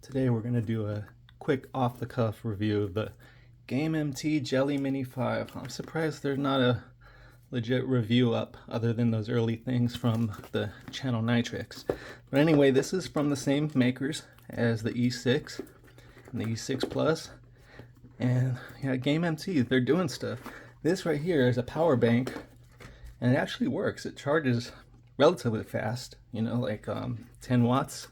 Today we're going to do a quick off-the-cuff review of the GameMT Jellymini 5. I'm surprised there's not a legit review up other than those early things from the channel Nitrix. But anyway, this is from the same makers as the E6 and the E6 Plus. And yeah, GameMT, they're doing stuff. This right here is a power bank, and it actually works. It charges relatively fast, you know, like 10 watts.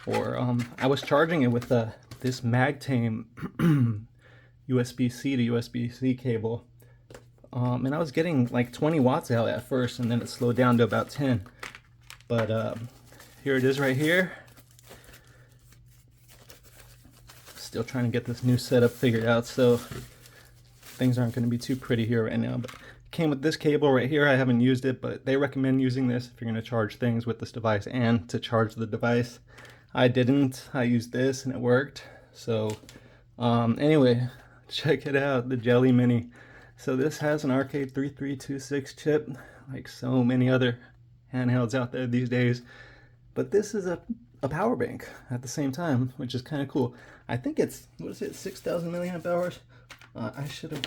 Or I was charging it with this Magtame USB-C to USB-C cable, and I was getting like 20 watts out at first, and then it slowed down to about 10. But here it is right here. Still trying to get this new setup figured out, so things aren't going to be too pretty here right now. But it came with this cable right here. I haven't used it, but they recommend using this if you're going to charge things with this device and to charge the device. I didn't. I used this and it worked. So anyway, check it out, the Jellymini. So this has an RK3326 chip, like so many other handhelds out there these days. But this is a power bank at the same time, which is kind of cool. I think it's, what is it, 6,000 milliamp hours? I should have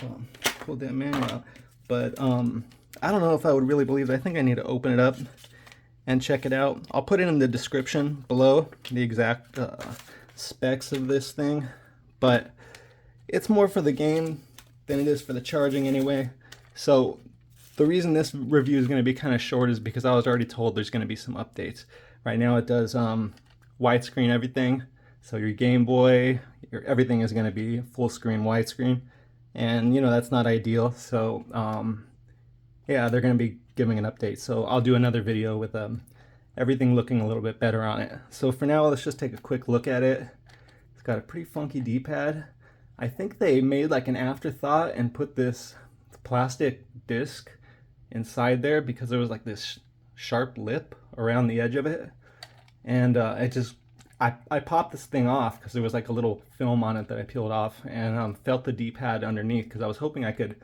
pulled that manual out. But I don't know if I would really believe it. I think I need to open it up and check it out. I'll put it in the description below, the exact specs of this thing, but it's more for the game than it is for the charging anyway. So the reason this review is going to be kind of short is because I was already told there's going to be some updates. Right now it does widescreen everything, so your Game Boy, everything is going to be full screen widescreen, and you know that's not ideal. So yeah, they're going to be giving an update, so I'll do another video with everything looking a little bit better on it. So for now, let's just take a quick look at it. It's got a pretty funky D-pad. I think they made like an afterthought and put this plastic disc inside there because there was like this sharp lip around the edge of it, and I popped this thing off because there was like a little film on it that I peeled off, and felt the D-pad underneath because I was hoping I could,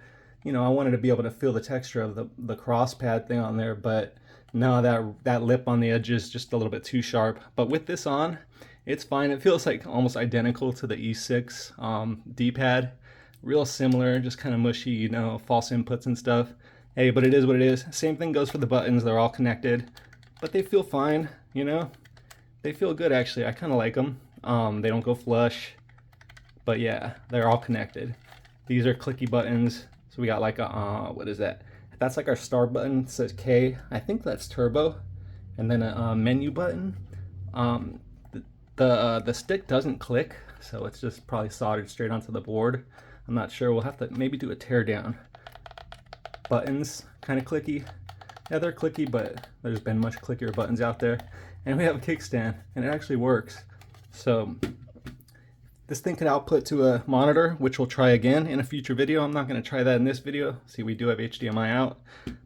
you know, I wanted to be able to feel the texture of the cross pad thing on there, but no, that lip on the edge is just a little bit too sharp. But with this on, it's fine. It feels like almost identical to the E6 D-pad. Real similar, just kind of mushy, you know, false inputs and stuff. Hey, but it is what it is. Same thing goes for the buttons. They're all connected, but they feel fine, you know? They feel good, actually. I kind of like them. They don't go flush, but yeah, they're all connected. These are clicky buttons. So we got like a, what is that? That's like our start button. It says K. I think that's turbo. And then a menu button. The stick doesn't click, so it's just probably soldered straight onto the board. I'm not sure. We'll have to maybe do a tear down. Buttons, kind of clicky. Yeah, they're clicky, but there's been much clickier buttons out there. And we have a kickstand, and it actually works. So this thing can output to a monitor, which we'll try again in a future video. I'm not going to try that in this video. See, we do have HDMI out.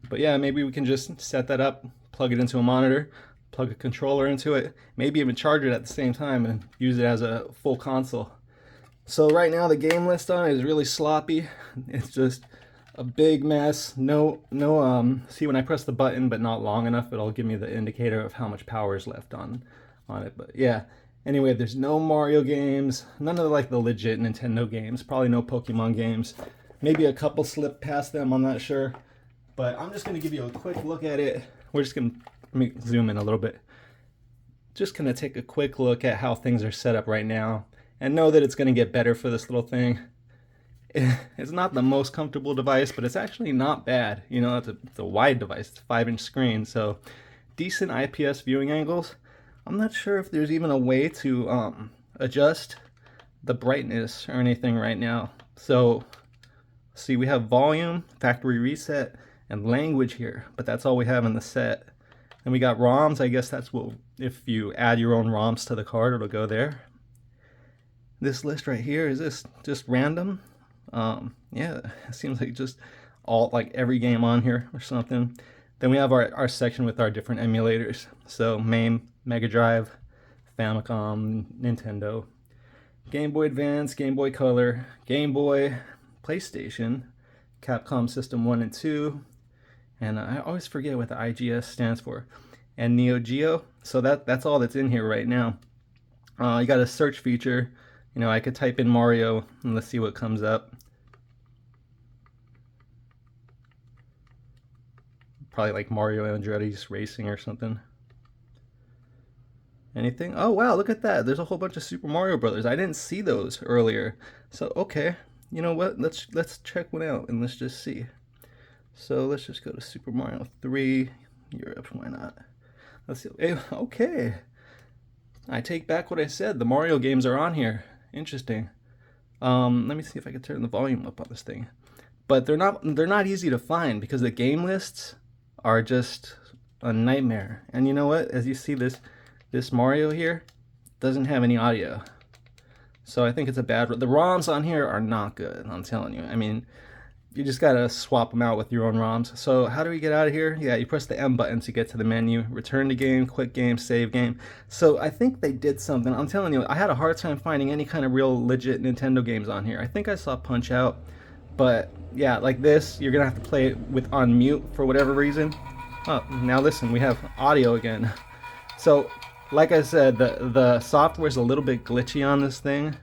But yeah, maybe we can just set that up, plug it into a monitor, plug a controller into it, maybe even charge it at the same time and use it as a full console. So right now the game list on it is really sloppy. It's just a big mess. See, when I press the button but not long enough, it'll give me the indicator of how much power is left on it. But yeah. Anyway, there's no Mario games, none of the legit Nintendo games, probably no Pokemon games. Maybe a couple slip past them, I'm not sure. But I'm just going to give you a quick look at it. We're just going to, let me zoom in a little bit. Just going to take a quick look at how things are set up right now. And know that it's going to get better for this little thing. It's not the most comfortable device, but it's actually not bad. You know, it's a wide device, it's a 5-inch screen, so decent IPS viewing angles. I'm not sure if there's even a way to adjust the brightness or anything right now. So, see, we have volume, factory reset, and language here, but that's all we have in the set. And we got ROMs. I guess that's what, if you add your own ROMs to the card, it'll go there. This list right here, is this just random? Yeah, it seems like just all, like every game on here or something. Then we have our section with our different emulators. So MAME, Mega Drive, Famicom, Nintendo, Game Boy Advance, Game Boy Color, Game Boy, PlayStation, Capcom System 1 and 2, and I always forget what the IGS stands for, and Neo Geo. So that's all that's in here right now. You got a search feature. You know, I could type in Mario and let's see what comes up. Probably like Mario Andretti's Racing or something. Anything? Oh wow, look at that. There's a whole bunch of Super Mario Brothers. I didn't see those earlier. So okay, you know what? Let's check one out and let's just see. So let's just go to Super Mario 3 Europe. Why not? Let's see. Okay. I take back what I said. The Mario games are on here. Interesting. Let me see if I can turn the volume up on this thing. But they're not easy to find because the game lists are just a nightmare. And you know what? As you see this Mario here doesn't have any audio. So I think it's a bad... The ROMs on here are not good, I'm telling you. I mean, you just gotta swap them out with your own ROMs. So how do we get out of here? Yeah, you press the M button to get to the menu. Return to game, quit game, save game. So I think they did something. I'm telling you, I had a hard time finding any kind of real legit Nintendo games on here. I think I saw Punch-Out! But yeah, like this, you're gonna have to play it with on mute for whatever reason. Oh, now listen, we have audio again. So, like I said, the software's a little bit glitchy on this thing,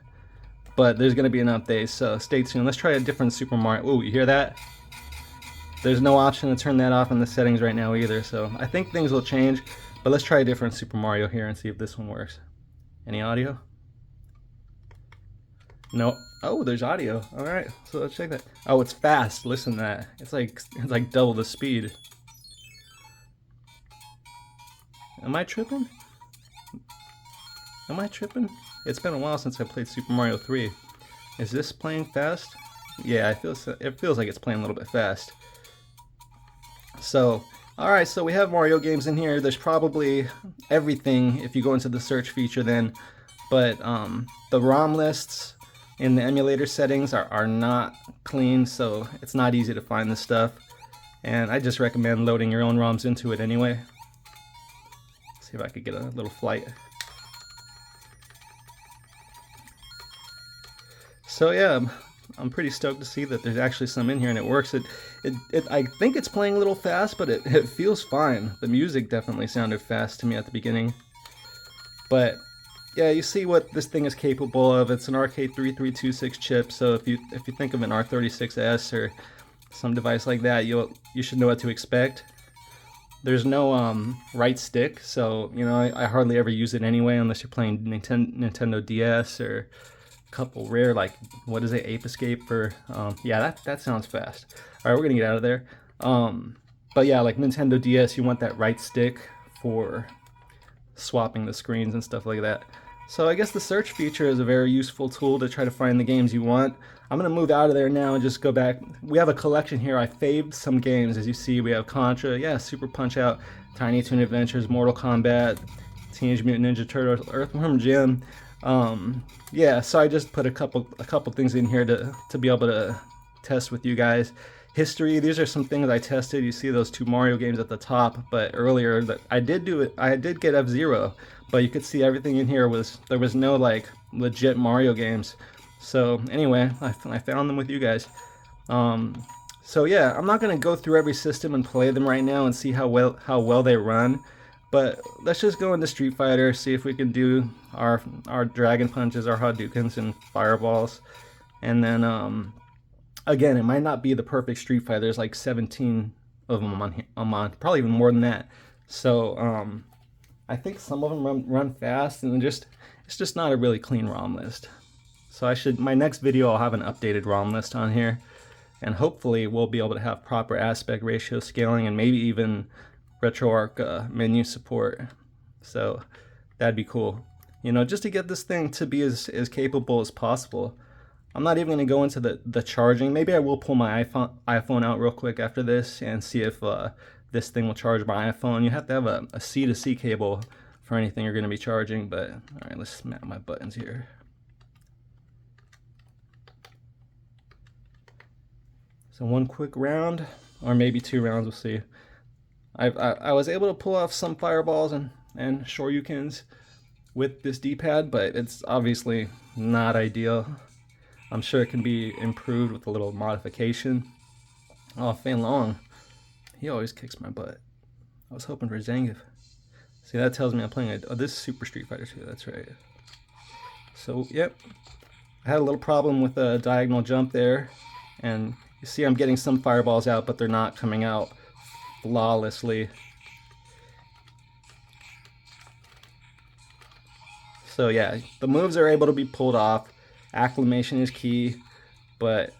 but there's gonna be an update, so stay tuned. Let's try a different Super Mario. Ooh, you hear that? There's no option to turn that off in the settings right now either, so I think things will change, but let's try a different Super Mario here and see if this one works. Any audio? No. Oh, there's audio. All right, so let's check that. Oh, it's fast. Listen to that. It's like double the speed. Am I tripping? Am I tripping? It's been a while since I played Super Mario 3. Is this playing fast? Yeah, it feels like it's playing a little bit fast. So, all right, so we have Mario games in here. There's probably everything if you go into the search feature then, but the ROM lists in the emulator settings are not clean, so it's not easy to find this stuff. And I just recommend loading your own ROMs into it anyway. See if I could get a little flight. So yeah, I'm pretty stoked to see that there's actually some in here and it works. I think it's playing a little fast, but it feels fine. The music definitely sounded fast to me at the beginning. But yeah, you see what this thing is capable of. It's an RK3326 chip, so if you think of an R36S or some device like that, you should know what to expect. There's no right stick, so you know I hardly ever use it anyway unless you're playing Nintendo DS or a couple rare, like what is it, Ape Escape or yeah, that sounds fast. All right, we're gonna get out of there. But yeah, like Nintendo DS, you want that right stick for swapping the screens and stuff like that. So I guess the search feature is a very useful tool to try to find the games you want. I'm going to move out of there now and just go back. We have a collection here. I faved some games. As you see, we have Contra, yeah, Super Punch-Out, Tiny Toon Adventures, Mortal Kombat, Teenage Mutant Ninja Turtles, Earthworm Jim. Yeah, so I just put a couple things in here to be able to test with you guys. History, these are some things I tested. You see those two Mario games at the top, but earlier that I did get F-Zero, but you could see everything in here there was no like legit Mario games. So anyway, I found them with you guys. So yeah, I'm not gonna go through every system and play them right now and see how well they run, but let's just go into Street Fighter, see if we can do our Dragon Punches, our Hadoukens, and Fireballs, and then again, it might not be the perfect Street Fighter. There's like 17 of them on probably even more than that. So I think some of them run fast, and it's just not a really clean ROM list. So my next video, I'll have an updated ROM list on here, and hopefully we'll be able to have proper aspect ratio scaling and maybe even RetroArch menu support. So that'd be cool. You know, just to get this thing to be as capable as possible. I'm not even going to go into the charging. Maybe I will pull my iPhone out real quick after this and see if this thing will charge my iPhone. You have to have a C-to-C cable for anything you're going to be charging, but all right, let's map my buttons here. So one quick round, or maybe 2 rounds, we'll see. I was able to pull off some fireballs and shoryukens with this D-pad, but it's obviously not ideal. I'm sure it can be improved with a little modification. Oh, Fan Long. He always kicks my butt. I was hoping for Zangief. See, that tells me I'm playing this is Super Street Fighter 2, that's right. So, yep, I had a little problem with a diagonal jump there, and you see I'm getting some fireballs out, but they're not coming out flawlessly. So yeah, the moves are able to be pulled off. Acclimation is key, but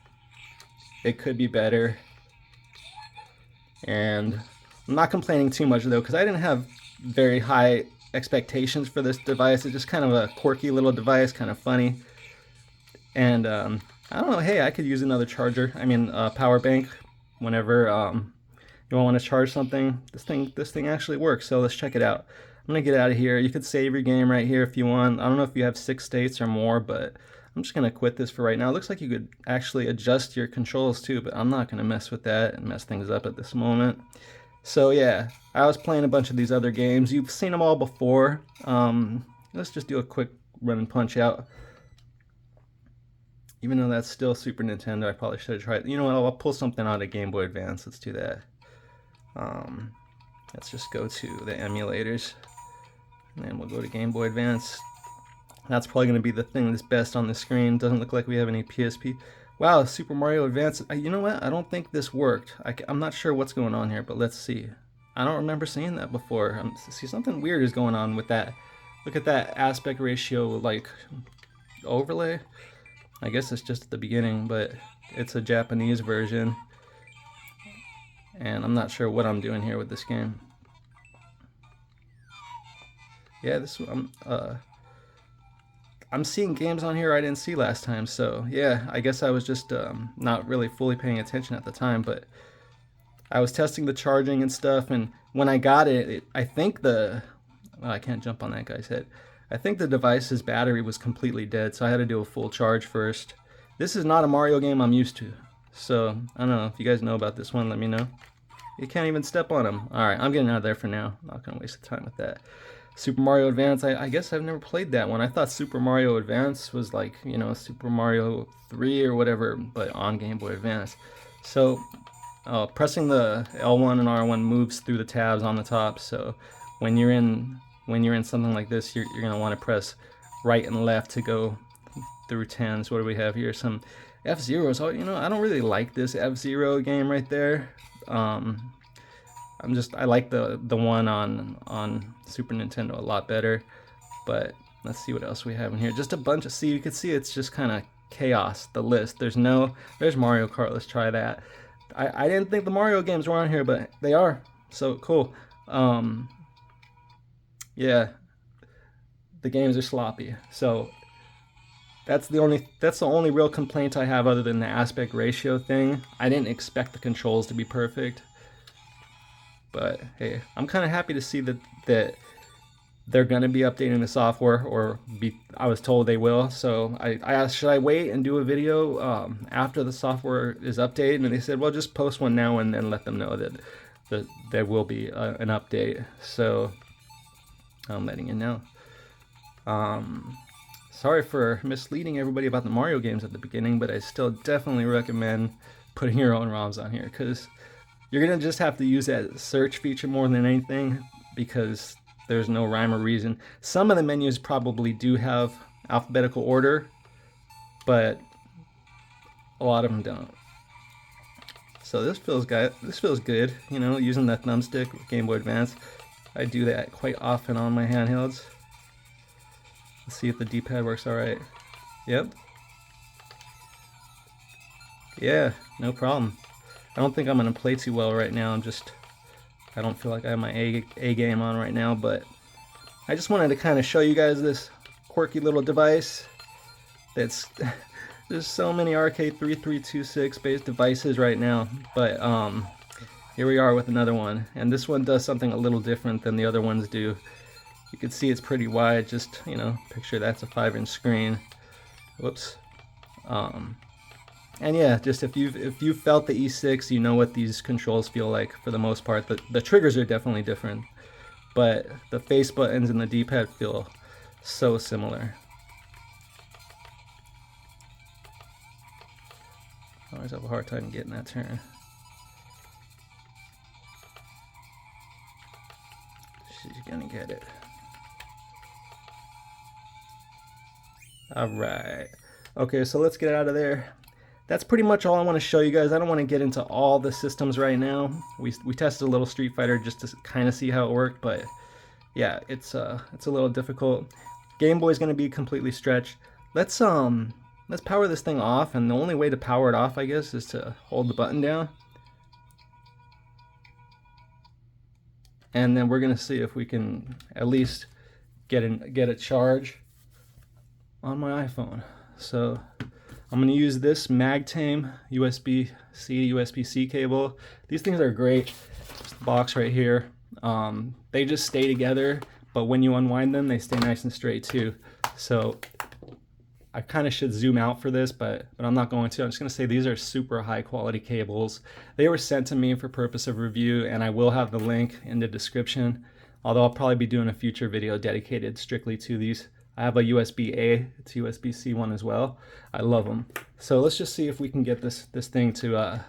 it could be better. And I'm not complaining too much though, because I didn't have very high expectations for this device. It's just kind of a quirky little device, kind of funny. And I don't know, hey, I could use another charger. I mean, power bank whenever you want to charge something. This thing actually works, so let's check it out. I'm gonna get out of here. You could save your game right here if you want. I don't know if you have 6 states or more, but I'm just gonna quit this for right now. It looks like you could actually adjust your controls too, but I'm not gonna mess with that and mess things up at this moment. So yeah, I was playing a bunch of these other games. You've seen them all before. Let's just do a quick run and punch out. Even though that's still Super Nintendo, I probably should have tried. You know what? I'll pull something out of Game Boy Advance. Let's do that. Let's just go to the emulators, and then we'll go to Game Boy Advance. That's probably going to be the thing that's best on the screen. Doesn't look like we have any PSP. Wow, Super Mario Advance. You know what? I don't think this worked. I'm not sure what's going on here, but let's see. I don't remember seeing that before. See, something weird is going on with that. Look at that aspect ratio, like, overlay. I guess it's just at the beginning, but it's a Japanese version. And I'm not sure what I'm doing here with this game. Yeah, I'm seeing games on here I didn't see last time, so yeah, I guess I was just not really fully paying attention at the time, but I was testing the charging and stuff, and when I got it, I think I can't jump on that guy's head. I think the device's battery was completely dead, so I had to do a full charge first. This is not a Mario game I'm used to, so I don't know if you guys know about this one, let me know. You can't even step on him. Alright, I'm getting out of there for now. Not gonna waste the time with that. Super Mario Advance, I guess I've never played that one. I thought Super Mario Advance was like, you know, Super Mario 3 or whatever, but on Game Boy Advance. So, pressing the L1 and R1 moves through the tabs on the top, so when you're in something like this, you're gonna want to press right and left to go through 10s. What do we have here? Some F-Zeros. Oh, you know, I don't really like this F-Zero game right there. I like the one on Super Nintendo a lot better, but let's see what else we have in here. Just a bunch of, see, you can see it's just kind of chaos, the list. There's Mario Kart, let's try that. I didn't think the Mario games were on here, but they are, so cool. Yeah, the games are sloppy, so that's the only real complaint I have other than the aspect ratio thing. I didn't expect the controls to be perfect. But hey, I'm kind of happy to see that they're going to be updating the software, I was told they will. So I asked, should I wait and do a video after the software is updated? And they said, well, just post one now and then let them know that there will be an update. So I'm letting you know. Sorry for misleading everybody about the Mario games at the beginning, but I still definitely recommend putting your own ROMs on here, because you're going to just have to use that search feature more than anything, because there's no rhyme or reason. Some of the menus probably do have alphabetical order, but a lot of them don't. So this feels good, you know, using that thumbstick with Game Boy Advance. I do that quite often on my handhelds. Let's see if the D-pad works alright. Yep. Yeah, no problem. I don't think I'm going to play too well right now. I don't feel like I have my A game on right now, but I just wanted to kind of show you guys this quirky little device. There's so many RK3326 based devices right now, but here we are with another one, and this one does something a little different than the other ones do. You can see it's pretty wide, just, you know, picture that's a 5-inch screen. Whoops. And yeah, just if you've felt the E6, you know what these controls feel like for the most part. The triggers are definitely different, but the face buttons and the D-pad feel so similar. I always have a hard time getting that turn. She's gonna get it. All right. Okay, so let's get out of there. That's pretty much all I want to show you guys. I don't want to get into all the systems right now. We tested a little Street Fighter just to kind of see how it worked, but yeah, it's a little difficult. Game Boy's gonna be completely stretched. Let's power this thing off, and the only way to power it off, I guess, is to hold the button down. And then we're gonna see if we can at least get a charge on my iPhone. So I'm gonna use this Magtame USB-C, USB-C cable. These things are great. Just the box right here. They just stay together, but when you unwind them, they stay nice and straight too. So I kind of should zoom out for this, but I'm not going to. I'm just going to say these are super high quality cables. They were sent to me for purpose of review, and I will have the link in the description, although I'll probably be doing a future video dedicated strictly to these. I have a USB-A, it's USB-C one as well. I love them. So let's just see if we can get this thing to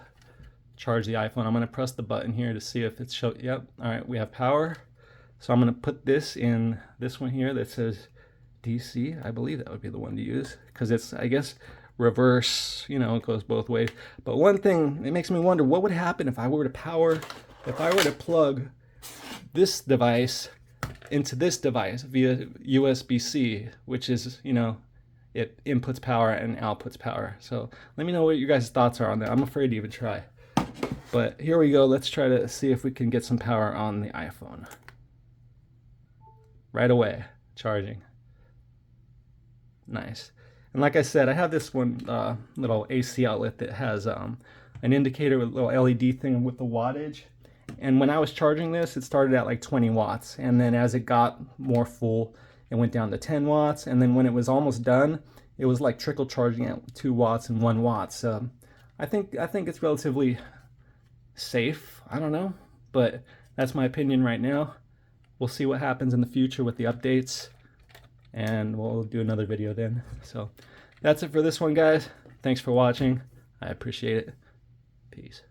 charge the iPhone. I'm going to press the button here to see if it's show. Yep. All right, we have power. So I'm going to put this in this one here that says DC. I believe that would be the one to use because it's, I guess, reverse, you know, it goes both ways. But one thing, it makes me wonder what would happen if I were to plug this device into this device via USB-C, which is, you know, it inputs power and outputs power. So let me know what your guys' thoughts are on that. I'm afraid to even try. But here we go. Let's try to see if we can get some power on the iPhone. Right away, charging. Nice. And like I said, I have this one little AC outlet that has an indicator with a little LED thing with the wattage. And when I was charging this, it started at like 20 watts. And then as it got more full, it went down to 10 watts. And then when it was almost done, it was like trickle charging at 2 watts and 1 watt. So I think it's relatively safe. I don't know, but that's my opinion right now. We'll see what happens in the future with the updates, and we'll do another video then. So that's it for this one, guys. Thanks for watching. I appreciate it. Peace.